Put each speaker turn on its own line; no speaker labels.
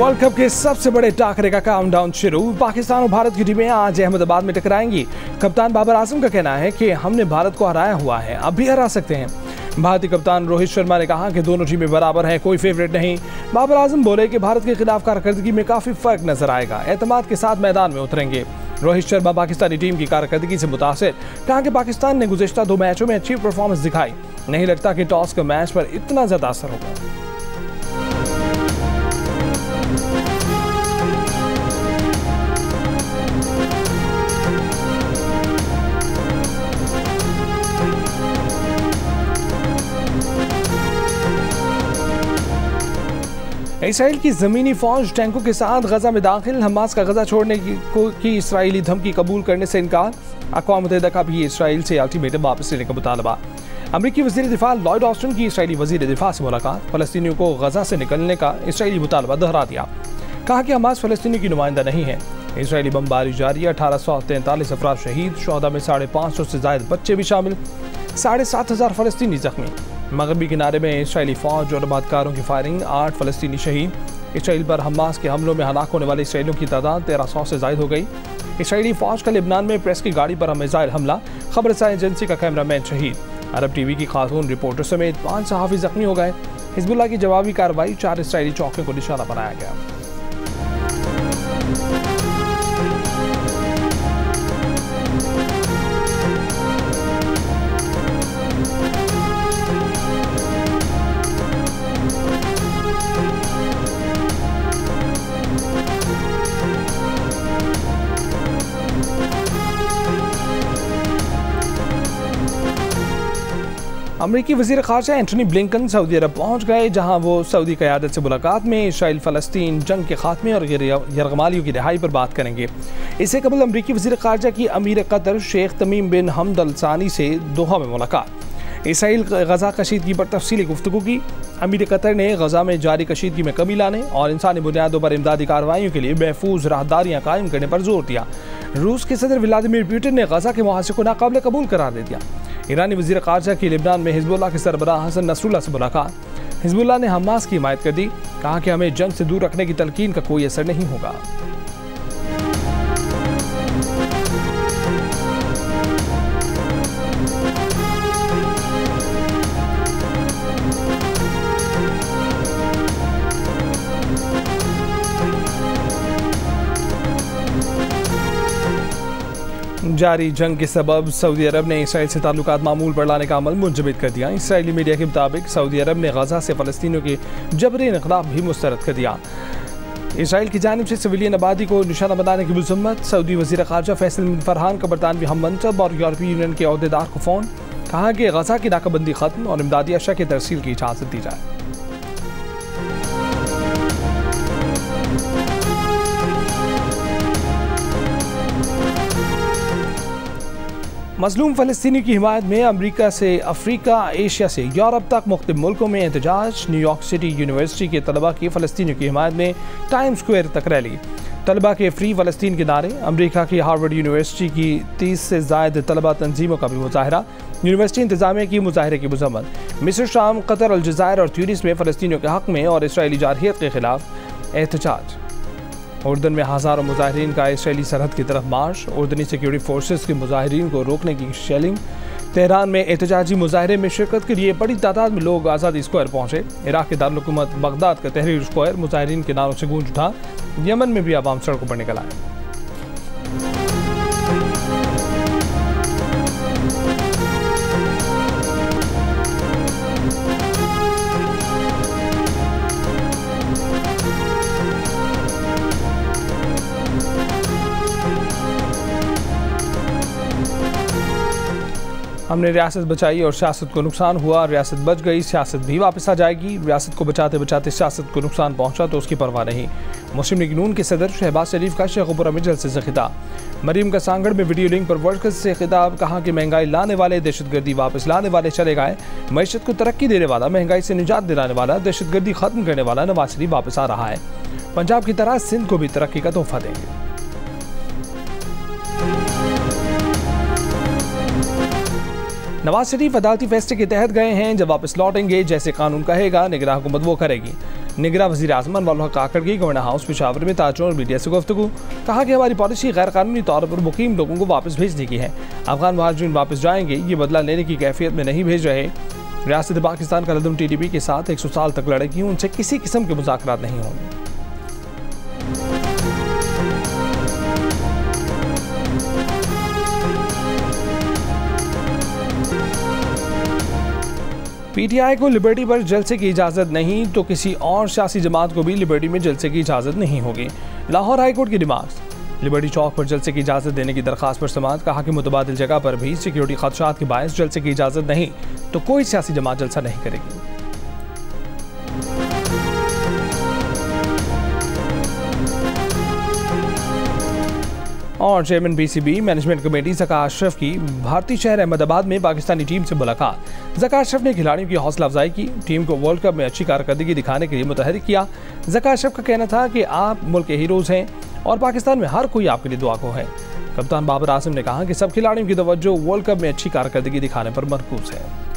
World cup के सबसे बड़े टाकरे का काउंटडाउन शुरू। पाकिस्तान और भारत की टीमें आज अहमदाबाद में टकराएंगी। कप्तान बाबर आजम का कहना है कि हमने भारत को हराया हुआ है, अब भी हरा सकते हैं। भारतीय कप्तान रोहित शर्मा ने कहा कि दोनों टीमें बराबर हैं, कोई फेवरेट नहीं। बाबर आजम बोले कि भारत के खिलाफ कारकर्दगी में काफी फर्क नजर आएगा, एतमाद के साथ मैदान में उतरेंगे। रोहित शर्मा पाकिस्तानी टीम की कारकर्दगी से मुतासिर, कहा कि पाकिस्तान ने गुज़िश्ता 2 मैचों में अच्छी परफॉर्मेंस दिखाई, नहीं लगता कि टॉस का मैच पर इतना ज्यादा असर होगा। इसराइल की ज़मीनी फौज टैंकों के साथ गजा में दाखिल। हमास का गजा छोड़ने की इसराइली धमकी कबूल करने से इनकार। अक़वाम मुत्तहिदा का भी इसराइल से अल्टीमेटम वापस लेने का मुतालबा। अमरीकी वज़ीर दिफा लॉयड ऑस्टिन की इसराइली वज़ीर दिफा से मुलाकात। फ़लस्तीनियों को गजा से निकलने का इसराइली मुतालबा दोहरा दिया। कहा कि हमास फ़लस्तीनियों की नुमाइंदा नहीं है। इसराइली बमबारी जारी, 1843 अफराद शहीद, शोहदा में 550 से ज़ायद बच्चे भी शामिल, 7,500 फ़लस्तीनी जख्मी। मगरबी किनारे में इसराइली फौज और आबादकारों की फायरिंग, 8 फ़लस्तीनी शहीद। इसराइल पर हमास के हमलों में हलाक होने वाले इसराइलियों की तादाद 1300 से ज़ायद हो गई। इसराइली फौज का लेबनान में प्रेस की गाड़ी पर मिसाइल हमला, खबरसार एजेंसी का कैमरामैन शहीद। अरब टीवी की खातून रिपोर्टर समेत 5 सहाफ़ी जख्मी हो गए। हिजबुल्लाह की जवाबी कार्रवाई, 4 इसराइली चौकियों को निशाना बनाया गया। अमरीकी वज़ीर ख़ारजा एंटनी ब्लिंकन सऊदी अरब पहुँच गए, जहाँ वो सऊदी क़यादत से मुलाकात में इसराइल फ़लस्तीन जंग के खात्मे और यरग़मालियों की रिहाई पर बात करेंगे। इससे कबल अमरीकी वज़ीर ख़ारजा की अमीर कतर शेख तमीम बिन हमद अल सानी से दोहा में मुलाकात। इसराइल गजा कशीदगी पर तफसीली गुफ्तगू की। अमीर कतर ने गजा में जारी कशीदगी में कमी लाने और इंसानी बुनियादों पर इमदादी कार्रवाइयों के लिए महफूज राहदारियाँ कायम करने पर जोर दिया। रूस के सदर व्लादिमीर पुतिन ने गजा के मुहासे को नाकाबिल कबूल करार दे दिया। ईरानी वज़ीर ख़ारजा की लेबनान में हिजबुल्लाह के सरबराह हसन नसरुल्लाह से मुलाकात। हिजबुल्लाह ने हमास की हिमायत कर दी, कहा कि हमें जंग से दूर रखने की तलकीन का कोई असर नहीं होगा। जारी जंग के सबब सऊदी अरब ने इसराइल से ताल्लुकात मामूल पर लाने का अमल मुंजमद कर दिया। इसराइली मीडिया के मुताबिक सऊदी अरब ने गजा से फ़लस्तीनियों के जबरी इनक़लाब भी मुस्तरद कर दिया। इसराइल की जानिब से सिविलियन आबादी को निशाना बनाने की मज़म्मत। सऊदी वज़ीर ख़ारजा फैसल बिन फरहान का बरतानवी हम मंसब और यूरोपीय यूनियन के अहदेदार को फ़ोन, कहा कि गजा की नाकाबंदी ख़त्म और इमदादी अशया की तरसील की इजाज़त दी जाए। मज़लूम फ़लस्तीनी की हिमायत में अमरीका से अफ्रीका, एशिया से यूरोप तक मुख्तलिफ मुल्कों में एहतजाज। न्यूयॉर्क सिटी यूनिवर्सिटी के तलबा की फ़लस्तीनियों की हिमायत में टाइम स्क्वायर तक रैली। तलबा के फ्री फ़लस्तीन के नारे। अमरीका की हार्वर्ड यूनिवर्सिटी की 30 से ज़ायद तलबा तंजीमों का भी मुजाहरा। यूनिवर्सिटी इंतज़ामिया की मुजाहरे की मज़म्मत। मिस्र, शाम, कतर, अलजायर और ट्यूनिस में फ़लस्तीनियों के हक़ में और इसराइली जारहियत के खिलाफ एहतजाज। उर्दन में हज़ारों मुजाहिरीन का इसराइली सरहद की तरफ मार्च। उर्दनी सिक्योरिटी फोर्सेस के मुजाहिरीन को रोकने की शेलिंग। तेहरान में एहतजाजी मुजाहरे में शिरकत के लिए बड़ी तादाद में लोग आज़ादी स्क्वायर पहुँचे। इराक़ के दारुल हुकूमत बगदाद का तहरीर स्क्वायर मुजाहिरीन के नारों से गूंज उठा। यमन में भी आवाम सड़कों पर निकल आए। हमने रियासत बचाई और सियासत को नुकसान हुआ, रियासत बच गई, सियासत भी वापस आ जाएगी। रियासत को बचाते बचाते सियासत को नुकसान पहुंचा तो उसकी परवाह नहीं। मुस्लिम लीग नून के सदर शहबाज शरीफ का शेखुपुरा में जलसे से खिताब। मरीम का सांगड़ में वीडियो लिंक पर वर्कर्स से खिताब, कहा कि महंगाई लाने वाले दहशतगर्दी वापस लाने वाले चले गए। मईशत को तरक्की देने वाला, महंगाई से निजात दिलाने वाला, दहशतगर्दी खत्म करने वाला नवाज शरीफ वापस आ रहा है। पंजाब की तरह सिंध को भी तरक्की का तोहफा देंगे। नवाज शरीफ अदालती फैसले के तहत गए हैं, जब वापस लौटेंगे जैसे कानून कहेगा निगरान हुकूमत वो करेगी। निगरां वज़ीर आज़म अनवर हक काकड़ की गवर्नर हाउस पेशावर में ताजरों और मीडिया से गुफ्तगू। कहा कि हमारी पॉलिसी गैर कानूनी तौर पर मुकीम लोगों को वापस भेजने की है। अफगान महाजरीन वापस जाएंगे, ये बदला लेने की कैफियत में नहीं भेज रहे। रियासत पाकिस्तान का लदम TTP के साथ 100 साल तक लड़ेगी, उनसे किसी किस्म के मुज़ाकरात नहीं होंगे। PTI को लिबर्टी पर जलसे की इजाज़त नहीं, तो किसी और सियासी जमात को भी लिबर्टी में जलसे की इजाज़त नहीं होगी। लाहौर हाई कोर्ट की डिमांड्स। लिबर्टी चौक पर जलसे की इजाज़त देने की दरख्वास्त पर समाअत। कहा कि मुतबादिल जगह पर भी सिक्योरिटी खदशात के बायस जलसे की इजाज़त नहीं, तो कोई सियासी जमात जलसा नहीं करेगी। और chairman BCB management committee Zaka Ashraf की भारतीय शहर अहमदाबाद में पाकिस्तानी टीम से मुलाकात। ज़का अशरफ ने खिलाड़ियों की हौसला अफजाई की, टीम को वर्ल्ड कप में अच्छी कारकर्दगी दिखाने के लिए मुतहरिक किया। ज़का अशरफ का कहना था कि आप मुल्क के हीरोज़ हैं और पाकिस्तान में हर कोई आपके लिए दुआ को है। कप्तान बाबर आसिम ने कहा कि सब खिलाड़ियों की तवज्जो वर्ल्ड कप में अच्छी कारकर्दगी दिखाने पर मरकूज है।